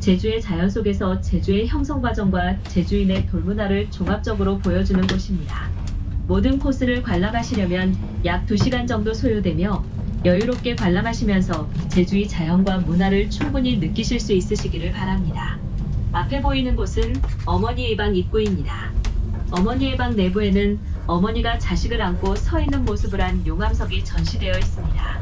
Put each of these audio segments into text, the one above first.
제주의 자연 속에서 제주의 형성 과정과 제주인의 돌문화를 종합적으로 보여주는 곳입니다. 모든 코스를 관람하시려면 약 2시간 정도 소요되며 여유롭게 관람하시면서 제주의 자연과 문화를 충분히 느끼실 수 있으시기를 바랍니다. 앞에 보이는 곳은 어머니의 방 입구입니다. 어머니의 방 내부에는 어머니가 자식을 안고 서 있는 모습을 한 용암석이 전시되어 있습니다.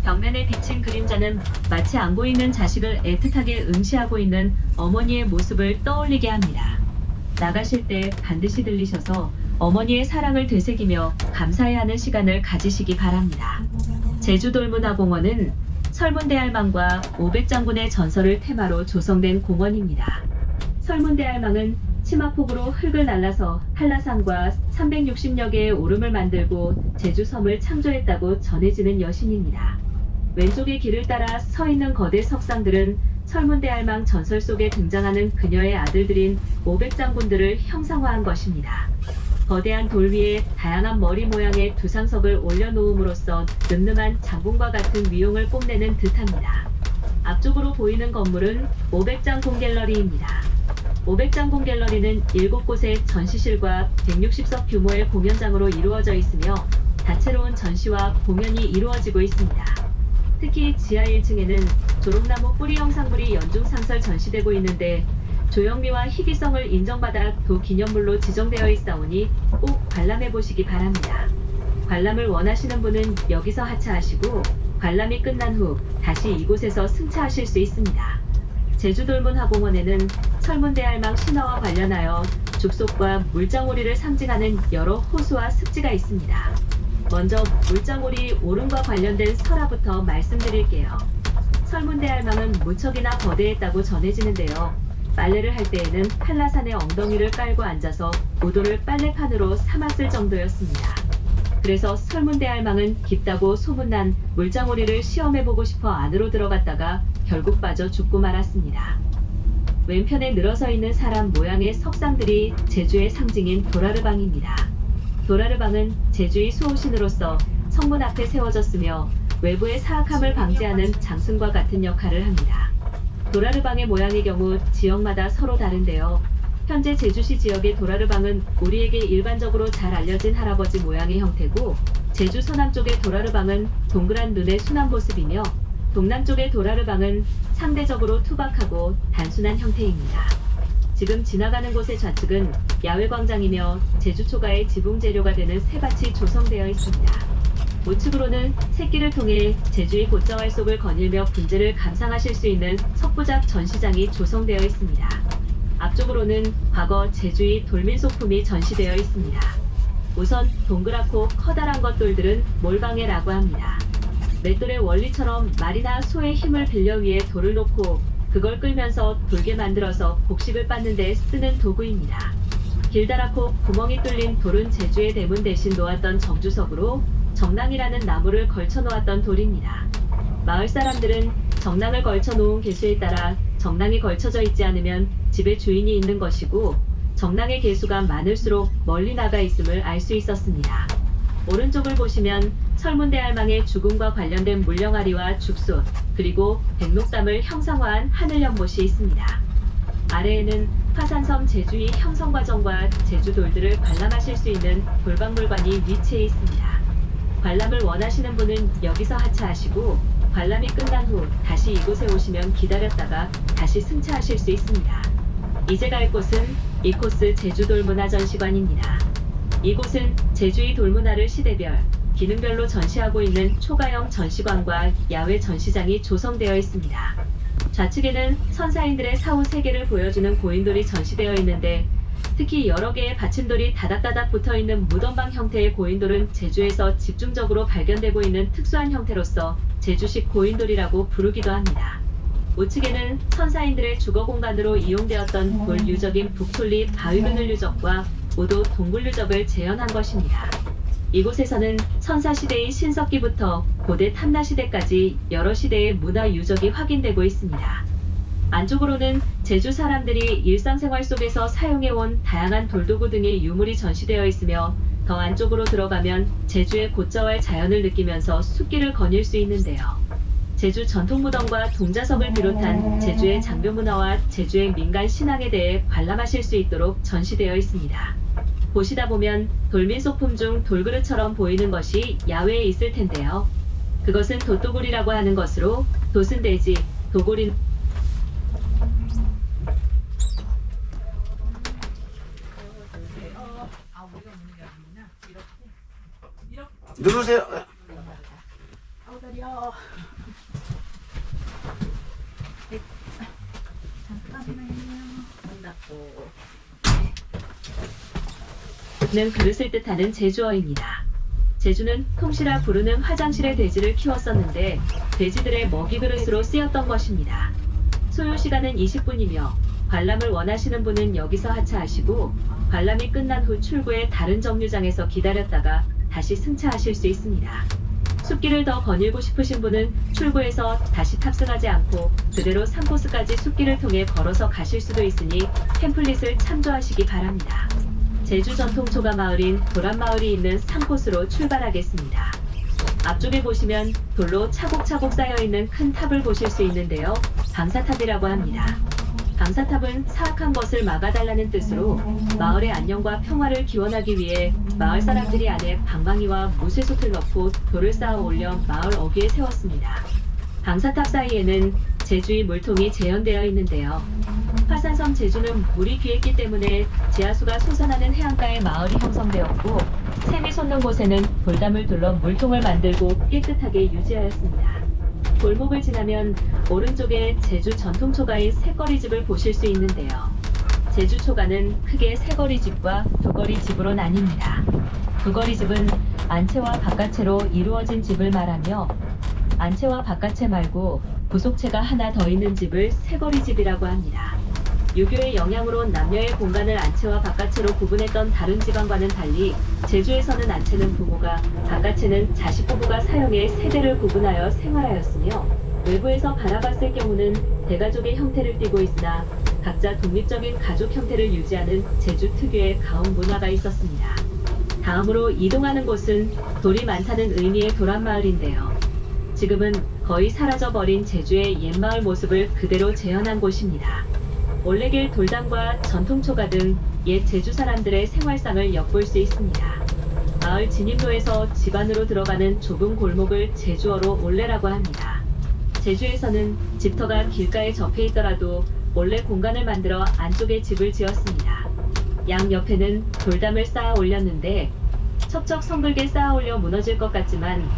벽면에 비친 그림자는 마치 안고 있는 자식을 애틋하게 응시하고 있는 어머니의 모습을 떠올리게 합니다. 나가실 때 반드시 들리셔서 어머니의 사랑을 되새기며 감사해야 하는 시간을 가지시기 바랍니다. 제주돌문화공원은 설문대할망과 500장군의 전설을 테마로 조성된 공원입니다. 설문대할망은 치마폭우로 흙을 날라서 한라산과 360여 개의 오름을 만들고 제주섬을 창조했다고 전해지는 여신입니다. 왼쪽의 길을 따라 서 있는 거대 석상들은 설문대할망 전설 속에 등장하는 그녀의 아들들인 500장군들을 형상화한 것입니다. 거대한 돌 위에 다양한 머리 모양의 두상석을 올려놓음으로써 늠름한 장군과 같은 위용을 뽐내는 듯합니다. 앞쪽으로 보이는 건물은 500장군 갤러리입니다. 500장군 갤러리는 7곳의 전시실과 160석 규모의 공연장으로 이루어져 있으며 다채로운 전시와 공연이 이루어지고 있습니다. 특히 지하 1층에는 조롱나무 뿌리 형상물이 연중상설 전시되고 있는데 조형미와 희귀성을 인정받아 도기념물로 지정되어 있사오니 꼭 관람해보시기 바랍니다. 관람을 원하시는 분은 여기서 하차하시고 관람이 끝난 후 다시 이곳에서 승차하실 수 있습니다. 제주돌문화공원에는 설문대할망 신화와 관련하여 죽속과 물장오리를 상징하는 여러 호수와 습지가 있습니다. 먼저 물장오리 오름과 관련된 설화부터 말씀드릴게요. 설문대할망은 무척이나 거대했다고 전해지는데요. 빨래를 할 때에는 한라산의 엉덩이를 깔고 앉아서 우도를 빨래판으로 삼았을 정도였습니다. 그래서 설문대할망은 깊다고 소문난 물장오리를 시험해보고 싶어 안으로 들어갔다가 결국 빠져 죽고 말았습니다. 왼편에 늘어서 있는 사람 모양의 석상들이 제주의 상징인 도라르방입니다. 도라르방은 제주의 수호신으로서 성문 앞에 세워졌으며 외부의 사악함을 방지하는 장승과 같은 역할을 합니다. 도라르방의 모양의 경우 지역마다 서로 다른데요. 현재 제주시 지역의 도라르방은 우리에게 일반적으로 잘 알려진 할아버지 모양의 형태고, 제주 서남쪽의 도라르방은 동그란 눈의 순한 모습이며 동남쪽의 도라르방은 상대적으로 투박하고 단순한 형태입니다. 지금 지나가는 곳의 좌측은 야외광장이며 제주초가의 지붕 재료가 되는 새밭이 조성되어 있습니다. 우측으로는 새길을 통해 제주의 곧자왈 속을 거닐며 분재를 감상하실 수 있는 석부작 전시장이 조성되어 있습니다. 앞쪽으로는 과거 제주의 돌민소품이 전시되어 있습니다. 우선 동그랗고 커다란 것돌들은 몰방해라고 합니다. 맷돌의 원리처럼 말이나 소의 힘을 빌려 위에 돌을 놓고 그걸 끌면서 돌게 만들어서 곡식을 빻는 데 쓰는 도구입니다. 길다랗고 구멍이 뚫린 돌은 제주의 대문 대신 놓았던 정주석으로 정낭이라는 나무를 걸쳐 놓았던 돌입니다. 마을 사람들은 정낭을 걸쳐 놓은 개수에 따라 정낭이 걸쳐져 있지 않으면 집에 주인이 있는 것이고, 정낭의 개수가 많을수록 멀리 나가 있음을 알 수 있었습니다. 오른쪽을 보시면 설문대할망의 죽음과 관련된 물령아리와 죽솥, 그리고 백록담을 형상화한 하늘연못이 있습니다. 아래에는 화산섬 제주의 형성 과정과 제주돌들을 관람하실 수 있는 돌박물관이 위치해 있습니다. 관람을 원하시는 분은 여기서 하차하시고 관람이 끝난 후 다시 이곳에 오시면 기다렸다가 다시 승차하실 수 있습니다. 이제 갈 곳은 이 코스 제주돌문화전시관입니다. 이곳은 제주의 돌문화를 시대별, 기능별로 전시하고 있는 초가형 전시관과 야외 전시장이 조성되어 있습니다. 좌측에는 선사인들의 사후 세계를 보여주는 고인돌이 전시되어 있는데, 특히 여러 개의 받침돌이 다닥다닥 붙어있는 무덤방 형태의 고인돌은 제주에서 집중적으로 발견되고 있는 특수한 형태로서 제주식 고인돌이라고 부르기도 합니다. 우측에는 선사인들의 주거 공간으로 이용되었던 돌 유적인 북솔리 바위그늘 유적과 우도 동굴 유적을 재현한 것입니다. 이곳에서는 선사시대의 신석기부터 고대 탐나시대까지 여러 시대의 문화 유적이 확인되고 있습니다. 안쪽으로는 제주 사람들이 일상생활 속에서 사용해온 다양한 돌도구 등의 유물이 전시되어 있으며, 더 안쪽으로 들어가면 제주의 곧자왈 자연을 느끼면서 숲길을 거닐 수 있는데요. 제주 전통무덤과 동자석을 비롯한 제주의 장교 문화와 제주의 민간 신앙에 대해 관람하실 수 있도록 전시되어 있습니다. 보시다 보면 돌민소품 중 돌그릇처럼 보이는 것이 야외에 있을 텐데요. 그것은 돛도굴이라고 하는 것으로 돛은 돼지, 도굴인 누르세요. 는 그릇을 뜻하는 제주어입니다. 제주는 통시라 부르는 화장실에 돼지를 키웠었는데 돼지들의 먹이 그릇으로 쓰였던 것입니다. 소요 시간은 20분이며 관람을 원하시는 분은 여기서 하차하시고 관람이 끝난 후 출구의 다른 정류장에서 기다렸다가 다시 승차하실 수 있습니다. 숲길을 더 거닐고 싶으신 분은 출구에서 다시 탑승하지 않고 그대로 3코스까지 숲길을 통해 걸어서 가실 수도 있으니 팸플릿을 참조하시기 바랍니다. 제주 전통 초가 마을인 도란마을이 있는 3코스로 출발하겠습니다. 앞쪽에 보시면 돌로 차곡차곡 쌓여있는 큰 탑을 보실 수 있는데요. 방사탑이라고 합니다. 방사탑은 사악한 것을 막아달라는 뜻으로 마을의 안녕과 평화를 기원하기 위해 마을 사람들이 안에 방망이와 무쇠솥을 넣고 돌을 쌓아 올려 마을 어귀에 세웠습니다. 방사탑 사이에는 제주의 물통이 재현되어 있는데요. 화산섬 제주는 물이 귀했기 때문에 지하수가 솟아나는 해안가에 마을이 형성되었고 샘이 솟는 곳에는 돌담을 둘러 물통을 만들고 깨끗하게 유지하였습니다. 골목을 지나면 오른쪽에 제주 전통 초가인 새거리집을 보실 수 있는데요. 제주 초가는 크게 새거리집과 두거리집으로 나뉩니다. 두거리집은 안채와 바깥채로 이루어진 집을 말하며 안채와 바깥채 말고 부속채가 하나 더 있는 집을 새거리집이라고 합니다. 유교의 영향으로 남녀의 공간을 안채와 바깥채로 구분했던 다른 지방과는 달리 제주에서는 안채는 부모가, 바깥채는 자식 부부가 사용해 세대를 구분하여 생활하였으며 외부에서 바라봤을 경우는 대가족의 형태를 띠고 있으나 각자 독립적인 가족 형태를 유지하는 제주 특유의 가옥 문화가 있었습니다. 다음으로 이동하는 곳은 돌이 많다는 의미의 도란마을인데요. 지금은 거의 사라져버린 제주의 옛마을 모습을 그대로 재현한 곳입니다. 올레길 돌담과 전통초가 등 옛 제주 사람들의 생활상을 엿볼 수 있습니다. 마을 진입로에서 집 안으로 들어가는 좁은 골목을 제주어로 올레라고 합니다. 제주에서는 집터가 길가에 접해 있더라도 올레 공간을 만들어 안쪽에 집을 지었습니다. 양 옆에는 돌담을 쌓아 올렸는데 척척 성글게 쌓아 올려 무너질 것 같지만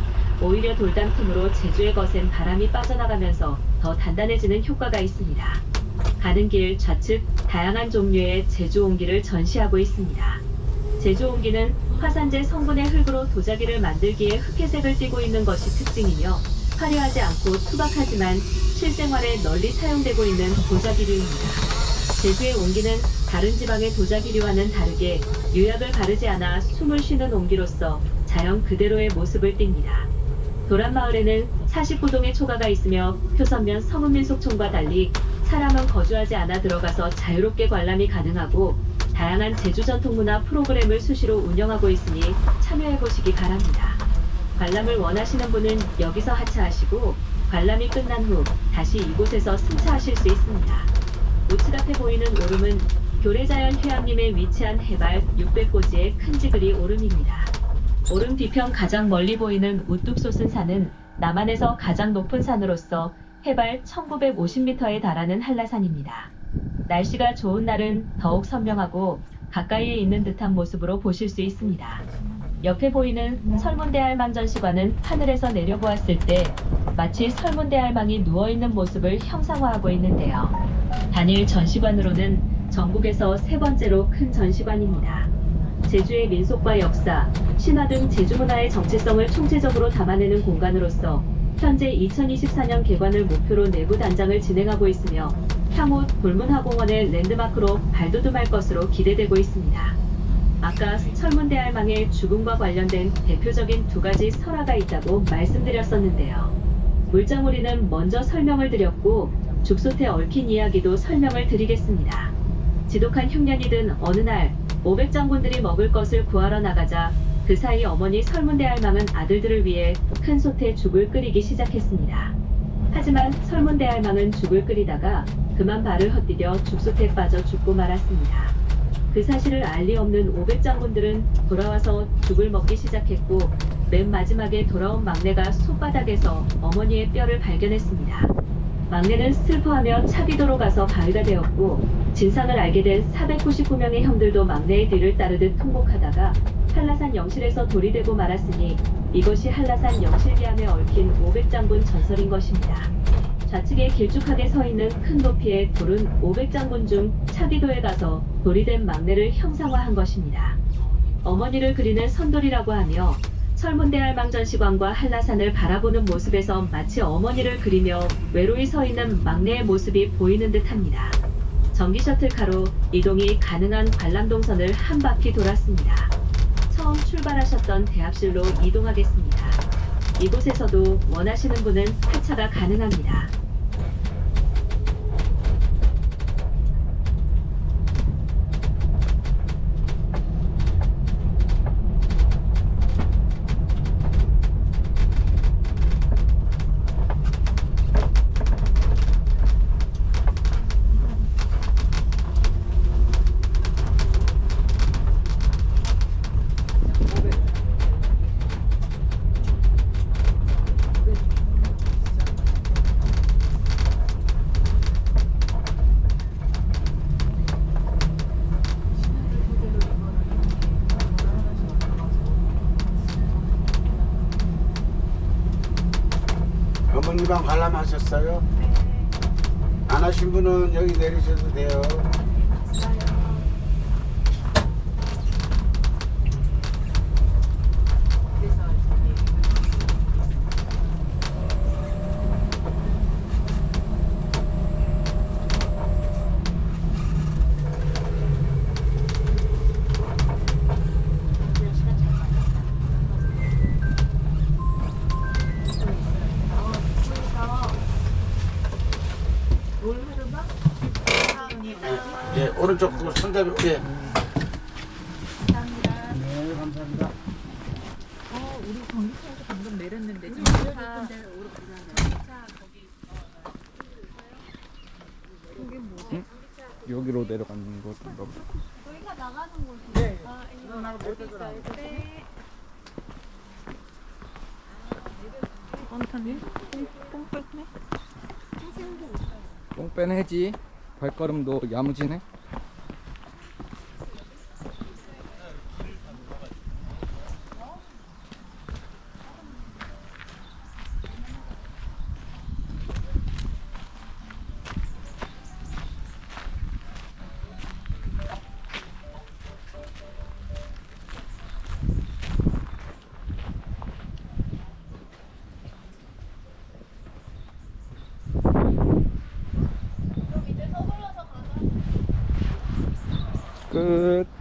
오히려 돌담 틈으로 제주에 거센 바람이 빠져나가면서 더 단단해지는 효과가 있습니다. 가는 길 좌측 다양한 종류의 제주 옹기를 전시하고 있습니다. 제주 옹기는 화산재 성분의 흙으로 도자기를 만들기에 흑회색을 띠고 있는 것이 특징이며 화려하지 않고 투박하지만 실생활에 널리 사용되고 있는 도자기류입니다. 제주의 옹기는 다른 지방의 도자기류와는 다르게 유약을 바르지 않아 숨을 쉬는 옹기로서 자연 그대로의 모습을 띱니다. 도란마을에는 49동의 초가가 있으며 표선면 성읍민속촌과 달리 사람은 거주하지 않아 들어가서 자유롭게 관람이 가능하고 다양한 제주 전통문화 프로그램을 수시로 운영하고 있으니 참여해보시기 바랍니다. 관람을 원하시는 분은 여기서 하차하시고 관람이 끝난 후 다시 이곳에서 승차하실 수 있습니다. 우측 앞에 보이는 오름은 교래자연 휴양림에 위치한 해발 600고지의 큰 지그리 오름입니다. 오름 뒤편 가장 멀리 보이는 우뚝 솟은 산은 남한에서 가장 높은 산으로서 해발 1950m에 달하는 한라산입니다. 날씨가 좋은 날은 더욱 선명하고 가까이에 있는 듯한 모습으로 보실 수 있습니다. 옆에 보이는 설문대할망 전시관은 하늘에서 내려보았을 때 마치 설문대할망이 누워있는 모습을 형상화하고 있는데요. 단일 전시관으로는 전국에서 세 번째로 큰 전시관입니다. 제주의 민속과 역사, 신화 등 제주문화의 정체성을 총체적으로 담아내는 공간으로서 현재 2024년 개관을 목표로 내부 단장을 진행하고 있으며 향후 돌문화공원의 랜드마크로 발돋움할 것으로 기대되고 있습니다. 아까 설문대할망의 죽음과 관련된 대표적인 두 가지 설화가 있다고 말씀드렸었는데요. 물장우리는 먼저 설명을 드렸고 죽솥에 얽힌 이야기도 설명을 드리겠습니다. 지독한 흉년이 든 어느 날 500장군들이 먹을 것을 구하러 나가자 그 사이 어머니 설문대할망은 아들들을 위해 큰 솥에 죽을 끓이기 시작했습니다. 하지만 설문대할망은 죽을 끓이다가 그만 발을 헛디뎌 죽숲에 빠져 죽고 말았습니다. 그 사실을 알 리 없는 500장군들은 돌아와서 죽을 먹기 시작했고 맨 마지막에 돌아온 막내가 솥바닥에서 어머니의 뼈를 발견했습니다. 막내는 슬퍼하며 차비도로 가서 바위가 되었고 진상을 알게 된 499명의 형들도 막내의 뒤를 따르듯 통곡하다가 한라산 영실에서 돌이 되고 말았으니 이것이 한라산 영실계암에 얽힌 500장군 전설인 것입니다. 좌측에 길쭉하게 서 있는 큰 도피의 돌은 500장군 중 차비도에 가서 돌이 된 막내를 형상화한 것입니다. 어머니를 그리는 선돌이라고 하며 설문대할망 전시관과 한라산을 바라보는 모습에서 마치 어머니를 그리며 외로이 서 있는 막내의 모습이 보이는 듯합니다. 전기 셔틀카로 이동이 가능한 관람동선을 한 바퀴 돌았습니다. 처음 출발하셨던 대합실로 이동하겠습니다. 이곳에서도 원하시는 분은 하차가 가능합니다. 어머니방 관람하셨어요? 네. 안 하신 분은 여기 내리셔도 돼요. 예, 오른쪽 그 손잡이. 예. 감사합니다. 네, 감사합니다. 우리 전기차에서 방금 내렸는데 전기차 거기 뭐지? 여기로 내려가는 것인가 보다. 저희가 나가는 곳이 네. 여기 있어요. 네. 뻔타네? 뽕 뺐네? 똥 빼내지. 발걸음도 야무지네. 끝.